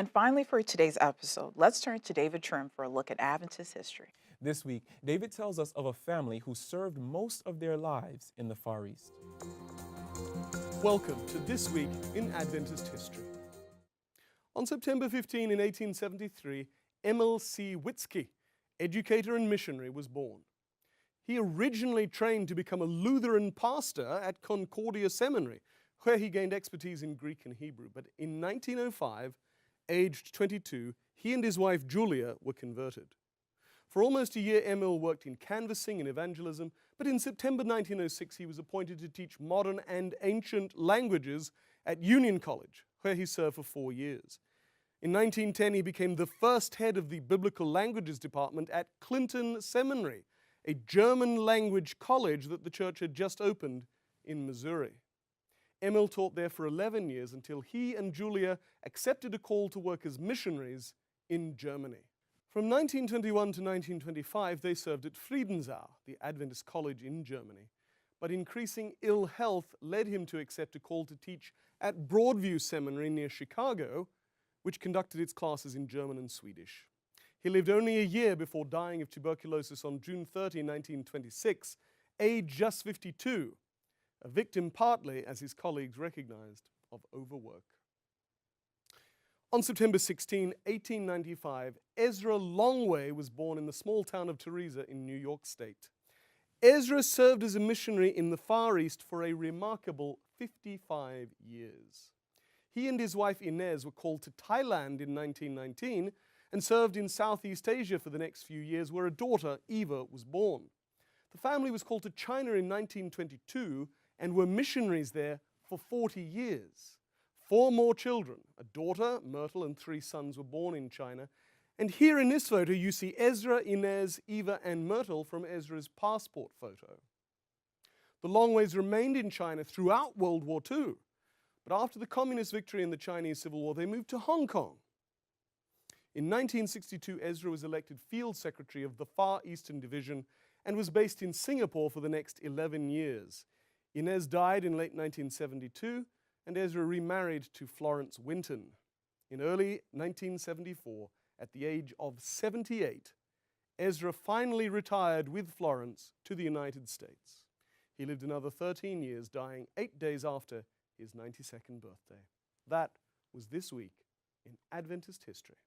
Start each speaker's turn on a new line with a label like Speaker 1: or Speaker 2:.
Speaker 1: And finally, for today's episode, let's turn to David Trim for a look at Adventist history.
Speaker 2: This week, David tells us of a family who served most of their lives in the Far East.
Speaker 3: Welcome to This Week in Adventist History. On September 15 in 1873, Emil C. Witzke, educator and missionary, was born. He originally trained to become a Lutheran pastor at Concordia Seminary, where he gained expertise in Greek and Hebrew. But in 1905, aged 22, he and his wife Julia were converted. For almost a year, Emil worked in canvassing and evangelism, but in September 1906, he was appointed to teach modern and ancient languages at Union College, where he served for 4 years. In 1910, he became the first head of the Biblical Languages Department at Clinton Seminary, a German language college that the church had just opened in Missouri. Emil taught there for 11 years until he and Julia accepted a call to work as missionaries in Germany. From 1921 to 1925, they served at Friedensau, the Adventist college in Germany, but increasing ill health led him to accept a call to teach at Broadview Seminary near Chicago, which conducted its classes in German and Swedish. He lived only a year before dying of tuberculosis on June 30, 1926, aged just 52, a victim partly, as his colleagues recognized, of overwork. On September 16, 1895, Ezra Longway was born in the small town of Teresa in New York State. Ezra served as a missionary in the Far East for a remarkable 55 years. He and his wife Inez were called to Thailand in 1919 and served in Southeast Asia for the next few years, where a daughter, Eva, was born. The family was called to China in 1922 and were missionaries there for 40 years. 4 more children, a daughter, Myrtle, and 3 sons were born in China. And here in this photo, you see Ezra, Inez, Eva, and Myrtle from Ezra's passport photo. The Longways remained in China throughout World War II, but after the communist victory in the Chinese Civil War, they moved to Hong Kong. In 1962, Ezra was elected Field Secretary of the Far Eastern Division and was based in Singapore for the next 11 years. Inez died in late 1972, and Ezra remarried to Florence Winton. In early 1974, at the age of 78, Ezra finally retired with Florence to the United States. He lived another 13 years, dying 8 days after his 92nd birthday. That was This Week in Adventist History.